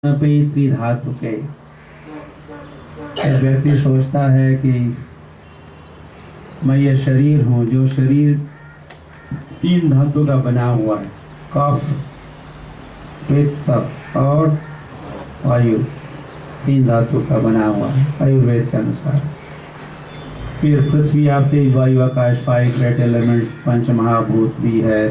त्रिधातु के व्यक्ति सोचता है कि मैं ये शरीर हूँ, जो शरीर तीन धातु का बना हुआ है, कफ, पित्त और वायु, तीन धातु का बना हुआ है आयुर्वेद के अनुसार। फिर पृथ्वी, आप तेज, वायु, आकाश, 5 ग्रेट एलिमेंट्स, पंच महाभूत भी है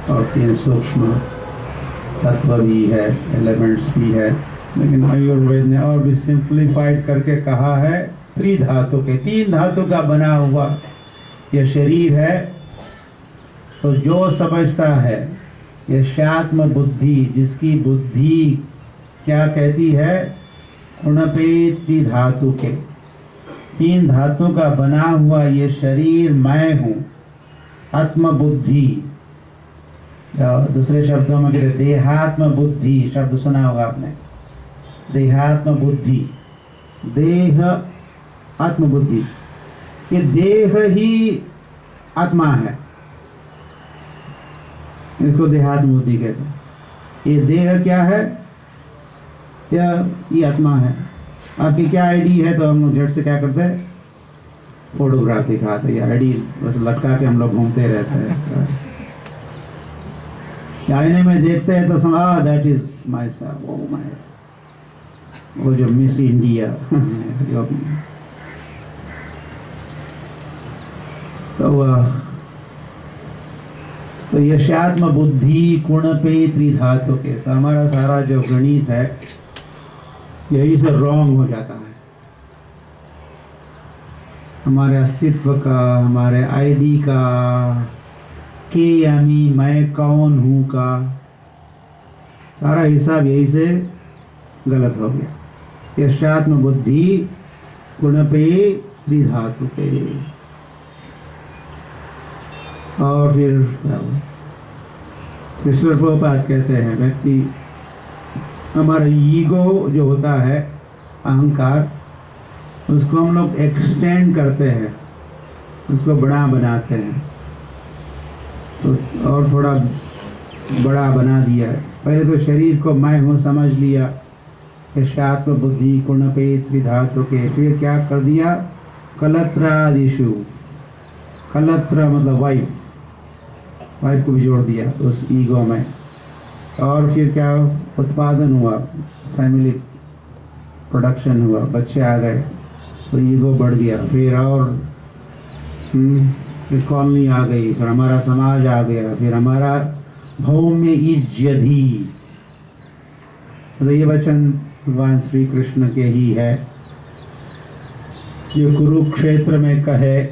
और 3 सूक्ष्म तत्व भी है, एलिमेंट्स भी है। लेकिन आयुर्वेद ने और भी सिंप्लीफाइड करके कहा है त्रिधातु के, तीन धातु का बना हुआ ये शरीर है। तो जो समझता है ये शात्म बुद्धि, जिसकी बुद्धि क्या कहती है, उनपे त्रिधातु के, तीन धातु का बना हुआ ये शरीर मैं हूँ, आत्म बुद्धि, दूसरे शब्दों में कहते देहात्म बुद्धि, शब्द सुना होगा आपने, देहात्म बुद्धि, देह आत्म बुद्धि, ये देह ही आत्मा है, इसको देहात्म बुद्धि कहते हैं। ये देह क्या है, ये आत्मा है। आपकी क्या आईडी है, तो हम लोग झट से क्या करते हैं, फोटोग्राफ दिखाते हैं, आईडी बस लटका के हम लोग घूमते रहते हैं। आईने में देखते हैं तो समझा दैट इज माई सेल्फ, वो जो मिस इंडिया तो यशात्म बुद्धि गुण पे त्रिधातु के, तो हमारा सारा जो गणित है यही से रॉन्ग हो जाता है। हमारे अस्तित्व का, हमारे आईडी का, के यानी मैं कौन हूँ का सारा हिसाब यही से गलत हो गया। यशात्म बुद्धि गुण पे त्रिधातु पे। और फिर कृष्ण प्रभुपाद कहते हैं, व्यक्ति, हमारा ईगो जो होता है, अहंकार, उसको हम लोग एक्सटेंड करते हैं, उसको बड़ा बनाते हैं, तो और थोड़ा बड़ा बना दिया है। पहले तो शरीर को मैं हूँ समझ लिया, यशात्म बुद्धि गुण पे त्रिधातु के, फिर क्या कर दिया, कलत्रादिषु, कलत्र मतलब वाइफ को भी जोड़ दिया उस ईगो में। और फिर क्या उत्पादन हुआ, फैमिली प्रोडक्शन हुआ, बच्चे आ गए तो ईगो बढ़ गया। फिर और फिर कॉलोनी आ गई, फिर हमारा समाज आ गया, फिर हमारा भौम्य इज्जती। तो ये वचन भगवान श्री कृष्ण के ही है, जो कुरुक्षेत्र में कहे,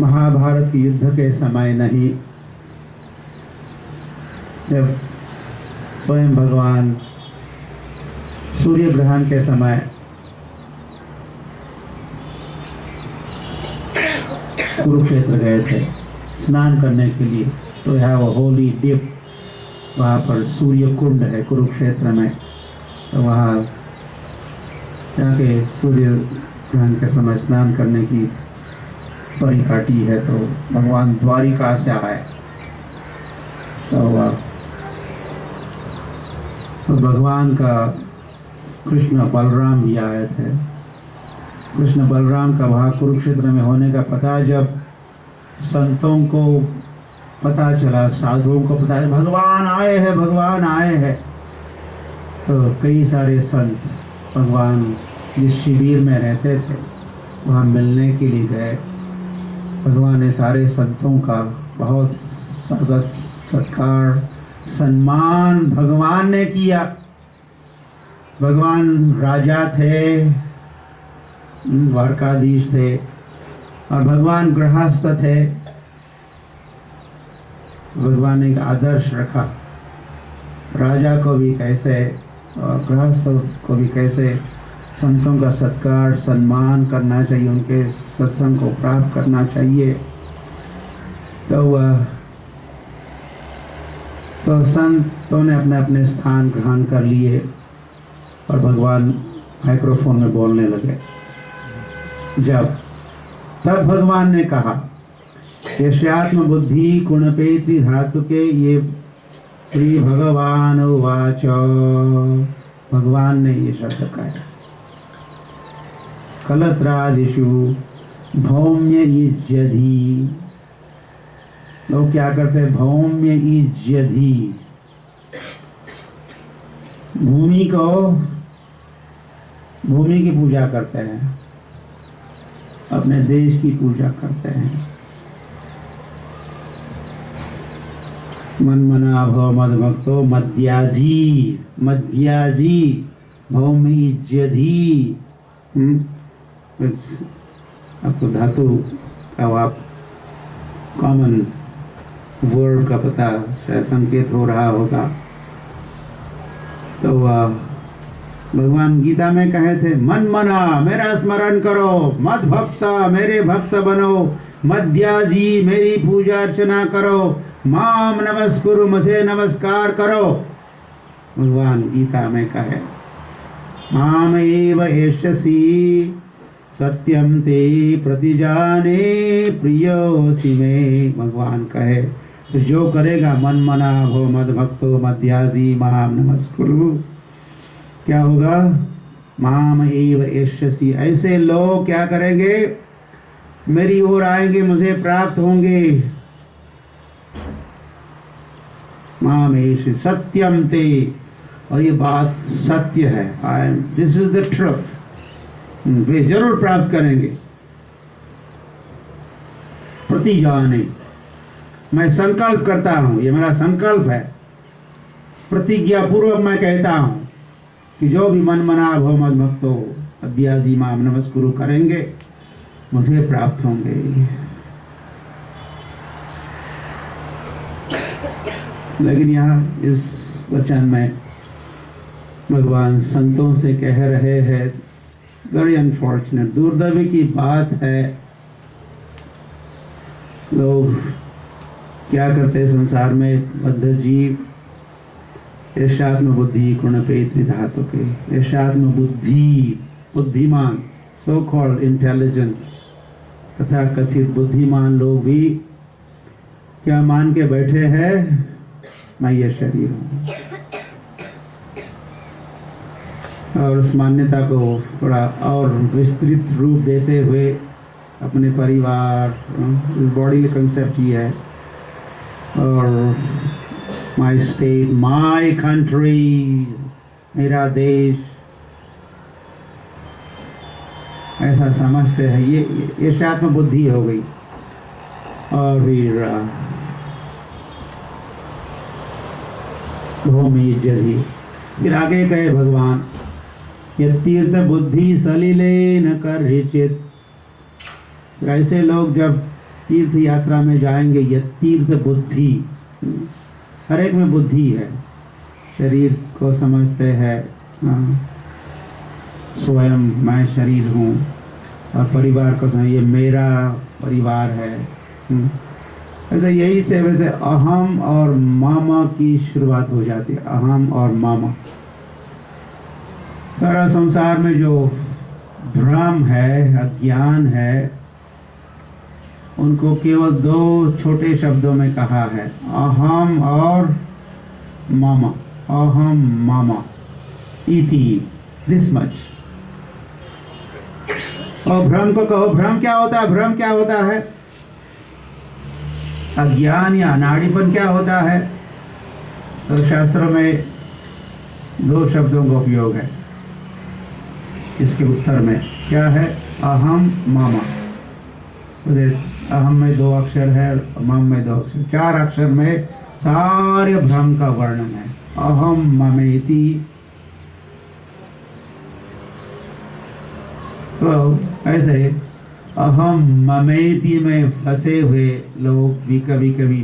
महाभारत के युद्ध के समय नहीं, जब स्वयं भगवान सूर्य ग्रहण के समय कुरुक्षेत्र गए थे स्नान करने के लिए। तो यहाँ वो होली डिप, वहाँ पर सूर्य कुंड है कुरुक्षेत्र में, तो वहाँ जाके सूर्य ग्रहण के समय स्नान करने की परिपाटी है। तो भगवान द्वारिका से आए, तो भगवान का कृष्ण बलराम भी आए थे। कृष्ण बलराम का वहाँ कुरुक्षेत्र में होने का पता जब संतों को पता चला, साधुओं को पता चला भगवान आए हैं, भगवान आए हैं, तो कई सारे संत भगवान जिस शिविर में रहते थे वहाँ मिलने के लिए गए। भगवान ने सारे संतों का बहुत स्वागत, सत्कार, सम्मान भगवान ने किया। भगवान राजा थे, द्वारकाधीश थे, और भगवान गृहस्थ थे। भगवान ने एक आदर्श रखा, राजा को भी कैसे और गृहस्थ को भी कैसे संतों का सत्कार, सम्मान करना चाहिए, उनके सत्संग को प्राप्त करना चाहिए। तो संतों ने अपने अपने स्थान ग्रहण कर लिए और भगवान माइक्रोफोन में बोलने लगे। तब भगवान ने कहा, यशात्म बुद्धि गुण पे त्रिधातु के, ये श्री भगवान उवाच, भगवान ने ये शब्द कहा, कलत्रादिषु भौम्य इज्यधि। लोग क्या करते हैं? भौम्य इज्यधि, भूमि की पूजा करते हैं, अपने देश की पूजा करते हैं। मन मना भव मद भक्तो मद्याजी, मद्याजी भौम्य इज्यधि। आपको धातु का आप कॉमन वर्ड का पता शायद संकेत हो रहा होगा। तो भगवान गीता में कहे थे, मन मना मेरा स्मरण करो, मद भक्त मेरे भक्त बनो, मद्याजी मेरी पूजा अर्चना करो, माम नमस्कुरु मुझे नमस्कार करो। भगवान गीता में कहे, माम एव एष्यसि सत्यम ते प्रतिजाने प्रियोसि मे। भगवान कहे, तो जो करेगा मन मना भो मद भक्तो मद्याजी माम नमस्कुरु, क्या होगा? माम एव एष्यसि। ऐसे लोग क्या करेंगे? मेरी ओर आएंगे, मुझे प्राप्त होंगे। माम एष सत्यम ते, और ये बात सत्य है। I am, this is the truth. वे जरूर प्राप्त करेंगे। प्रतिजाने, मैं संकल्प करता हूं, ये मेरा संकल्प है, प्रतिज्ञा पूर्वक मैं कहता हूं कि जो भी मन मना भव मद भक्तो अद्याजी माम नमस्कुरु करेंगे, मुझे प्राप्त होंगे। लेकिन यहाँ इस वचन में भगवान संतों से कह रहे हैं, वेरी अनफॉर्चुनेट, दुर्दैवी की बात है, लोग क्या करते संसार में, बद्ध जीव यशात्म बुद्धि कुणपेत विधातु के, यशात्म बुद्धि, बुद्धिमान, सो कॉल्ड इंटेलिजेंट, तथा कथित बुद्धिमान लोग भी क्या मान के बैठे हैं? मैं ये शरीर हूँ। और उस मान्यता को थोड़ा और विस्तृत रूप देते हुए अपने परिवार, इस बॉडी का कंसेप्ट ही है, और माय स्टेट, माय कंट्री, मेरा देश, ऐसा समझते हैं। ये शात्म बुद्धि हो गई। और फिर भूमि जधि, फिर आगे कहे भगवान, ये तीर्थ बुद्धि सलिले न कर रिचित। ऐसे लोग जब तीर्थ यात्रा में जाएंगे, ये तीर्थ बुद्धि, हर एक में बुद्धि है, शरीर को समझते हैं, स्वयं मैं शरीर हूँ, और परिवार को समझ, ये मेरा परिवार है। ऐसे यही से वैसे अहम और मामा की शुरुआत हो जाती है। अहम और मामा, सारा संसार में जो भ्रम है, अज्ञान है, उनको केवल दो छोटे शब्दों में कहा है, अहम और मामा। अहम मामा इति, दिस मच। और भ्रम को कहो, भ्रम क्या होता है? भ्रम क्या होता है? अज्ञान या अनाड़ीपन क्या होता है? तो शास्त्रों में दो शब्दों का उपयोग है इसके उत्तर में। क्या है? अहम मामा। अहम में दो अक्षर है, मम में दो अक्षर, चार अक्षर में सारे भ्रम का वर्णन है। अहम ममेति। तो ऐसे अहम ममेति में फंसे हुए लोग भी कभी कभी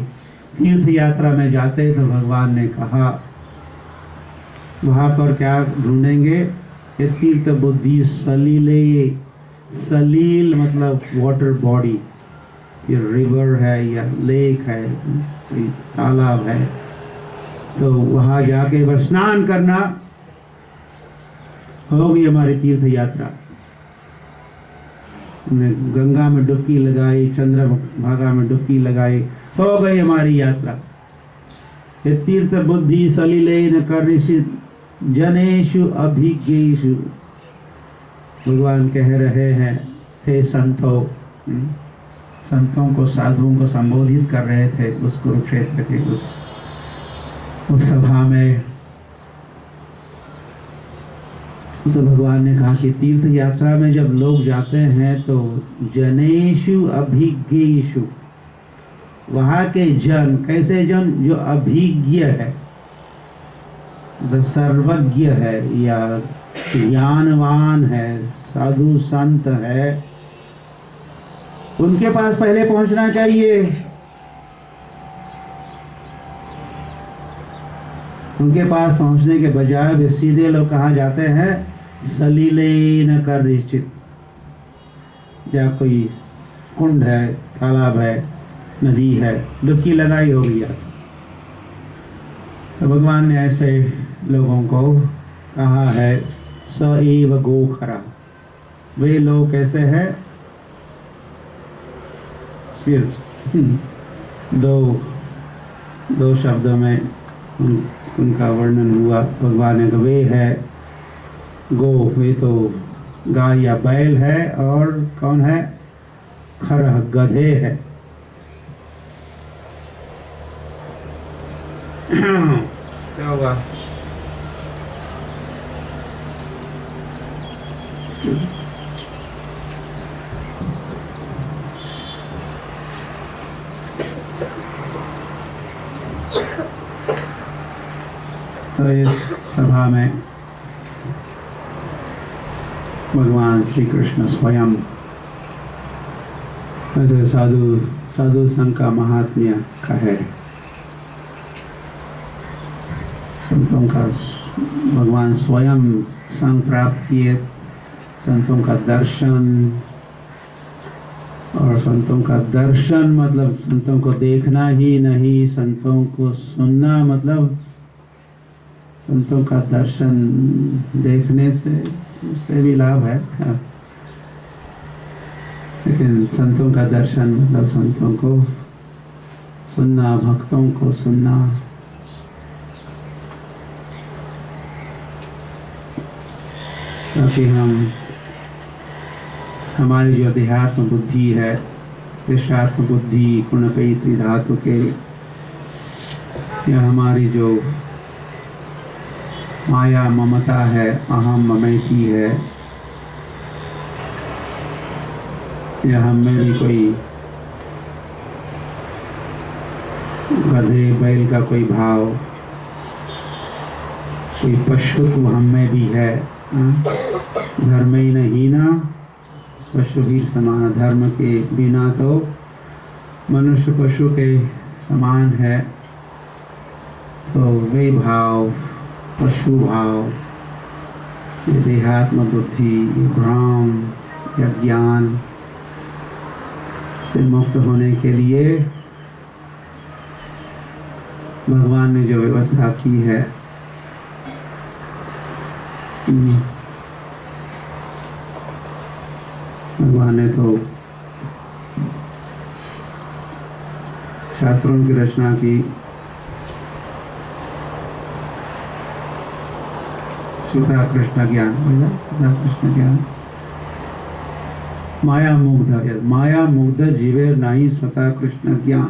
तीर्थ यात्रा में जाते, तो भगवान ने कहा वहां पर क्या ढूंढेंगे? ये तीर्थ बुद्धि सलीले, सलील मतलब वाटर बॉडी, ये रिवर है या लेक है, तालाब है, तो वहां जाके बस स्नान करना होगी हमारी तीर्थ यात्रा। हमने गंगा में डुबकी लगाई, चंद्रभागा में डुबकी लगाई, हो गई हमारी यात्रा। हे तीर्थ बुद्धि सलिलेन कर्षि जनेषु अभिज्ञेषु। भगवान कह रहे हैं, हे संतों, संतों को, साधुओं को संबोधित कर रहे थे उस कुरुक्षेत्र के उस सभा में। तो भगवान ने कहा कि तीर्थ यात्रा में जब लोग जाते हैं तो जनेषु अभिज्ञेषु, वहाँ के जन, कैसे जन? जो अभिज्ञ है, सर्वज्ञ है या ज्ञानवान है, साधु संत है, उनके पास पहले पहुंचना चाहिए। उनके पास पहुंचने के बजाय वे सीधे लोग कहाँ जाते हैं? सलिलेन कर्षित, या कोई कुंड है, तालाब है, नदी है, डुबकी लगाई होगी। तो भगवान ने ऐसे लोगों को कहा है स एव गोखरा। वे लोग कैसे हैं? सिर्फ दो शब्दों में उनका वर्णन हुआ। भगवान ने कहा वे है गो, वे तो गाय या बैल है, और कौन है? खरह, गधे है। क्या हुआ? तो इस सभा में भगवान श्री कृष्ण स्वयं ऐसे साधु संघ का महात्म्य का है, संतों का भगवान स्वयं संग प्राप्त किए, संतों का दर्शन। और संतों का दर्शन मतलब संतों को देखना ही नहीं, संतों को सुनना मतलब संतों का दर्शन देखने से भी लाभ है, लेकिन संतों का दर्शन मतलब संतों को सुनना, भक्तों को सुनना। ताकि हमारी जो देहात्म बुद्धि है, विश्वात्म बुद्धि, गुणपैतृ धातु के, या हमारी जो माया ममता है, अहम ममैती है, या हम में भी कोई गधे बैल का कोई भाव, कोई पशुत्व हम में भी है। धर्म ही नहीं ना पशु भी समान, धर्म के बिना तो मनुष्य पशु के समान है। तो वे भाव, पशु भाव, ये देहात्म बुद्धि, ये भ्रम या ज्ञान से मुक्त होने के लिए भगवान ने जो व्यवस्था की है, भगवान ने तो शास्त्रों की रचना की। सुधा कृष्ण ज्ञान, कृष्ण ज्ञान, माया मुग्ध जीवेर नहीं स्वतः कृष्ण ज्ञान,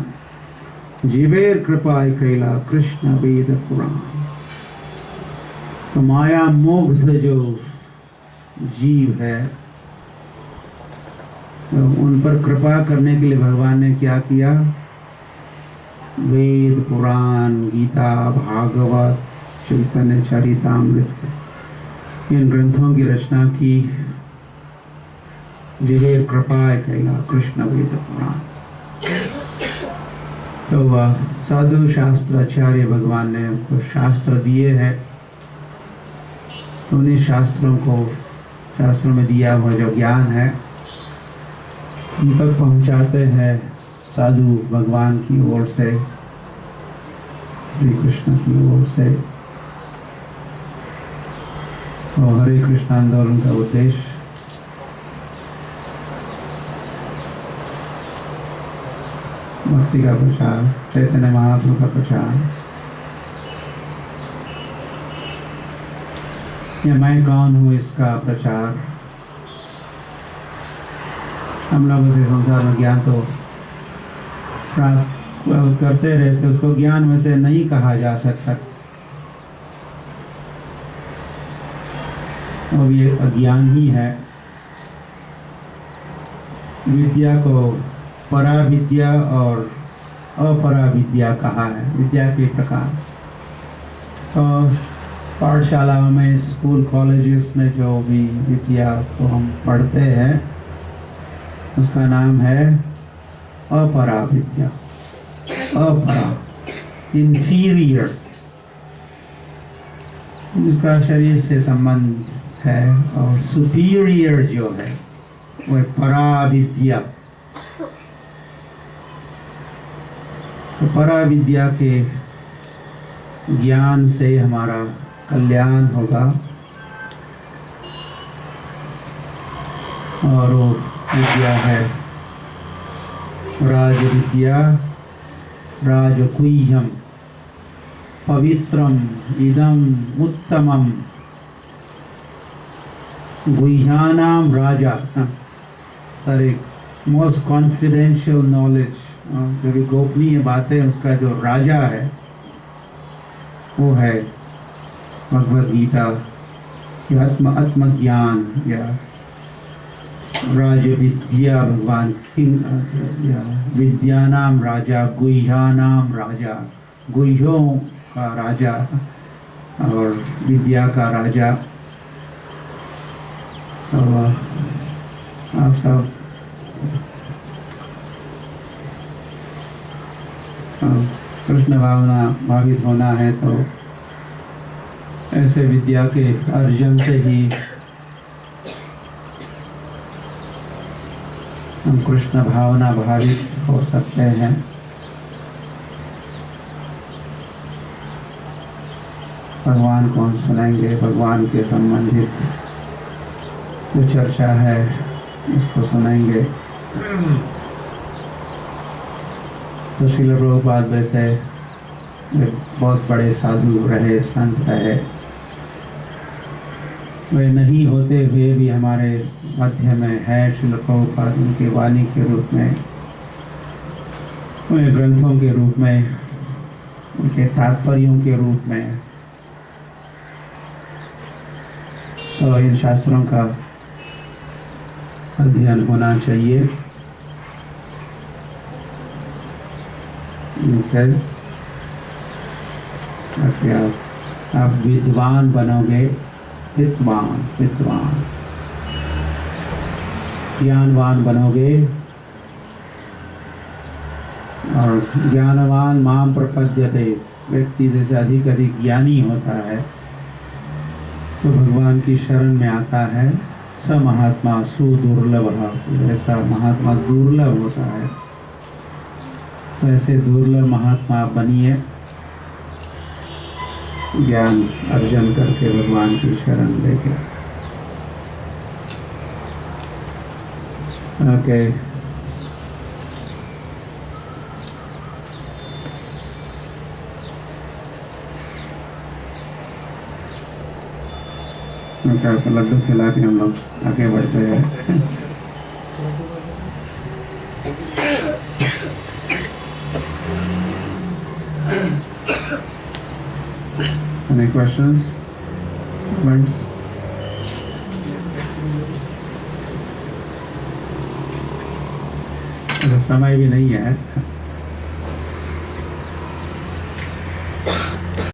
जीवेर कृपा कैला कृष्ण वेद पुराण। तो माया मुग्ध जो जीव है, तो उन पर कृपा करने के लिए भगवान ने क्या किया? वेद, पुराण, गीता, भागवत, चैतन्य चरितामृत, इन ग्रंथों की रचना की। जीवेर कृपा कैला कृष्ण वेद पुराण। तो साधु शास्त्र आचार्य भगवान ने उनको शास्त्र दिए हैं, तो उन्हीं शास्त्रों में दिया हुआ जो ज्ञान है उन तक पहुंचाते हैं साधु भगवान की ओर से, श्री कृष्ण की ओर से। और हरे कृष्ण आंदोलन का उद्देश्य भक्ति का प्रचार, चैतन्य महाप्रभु का प्रचार, या मैं कौन हूँ इसका प्रचार। हम लोग उसे संसार में ज्ञान तो प्राप्त करते रहते, उसको ज्ञान में से नहीं कहा जा सकता, वो भी एक अज्ञान ही है। विद्या को पराविद्या और अपराविद्या कहा है, विद्या के प्रकार। तो पाठशालाओं में, स्कूल कॉलेजेस में जो भी विद्या को हम पढ़ते हैं उसका नाम है अपराविद्या। अपरा, इंफीरियर, जिसका शरीर से संबंध है, और सुपीरियर जो है वह पराविद्या। तो पराविद्या के ज्ञान से हमारा कल्याण होगा, और वो विद्या है राजविद्या, राजगुह्यम पवित्रम इदम उत्तमम गुह्यानाम राजा। सर, एक मोस्ट कॉन्फिडेंशियल नॉलेज, जो भी गोपनीय बातें, उसका जो राजा है वो है भगवद गीता, या आत्मज्ञान, या राजविद्या। भगवान विद्यानाम राजा, गुह्यानाम राजा, गुह्यों का राजा और विद्या का राजा। तो आप सब कृष्ण भावना भावित होना है तो ऐसे विद्या के अर्जन से ही हम कृष्ण भावना भावित हो सकते हैं। भगवान को हम सुनेंगे, भगवान के संबंधित जो चर्चा है उसको सुनेंगे। तो श्रील प्रभुपाद वैसे बहुत बड़े साधु रहे, संत रहे, वे नहीं होते हुए भी हमारे मध्य में है श्रील प्रभुपाद, उनकी वाणी के रूप में, उनके ग्रंथों के रूप में, उनके तात्पर्यों के रूप में। तो इन शास्त्रों का अध्ययन होना चाहिए। आप विद्वान बनोगे, विद्वान ज्ञानवान बनोगे, और ज्ञानवान माम प्रपद्यते, व्यक्ति जैसे अधिक अधिक ज्ञानी होता है तो भगवान की शरण में आता है। स महात्मा सुदुर्लभ, ऐसा महात्मा दुर्लभ होता है। तो ऐसे दुर्लभ महात्मा बनिए, ज्ञान अर्जन करके भगवान की शरण लेके। ओके, लड्डू खिला के हम लोग आगे बढ़ते हैं। Any questions? Comments? समय भी नहीं है।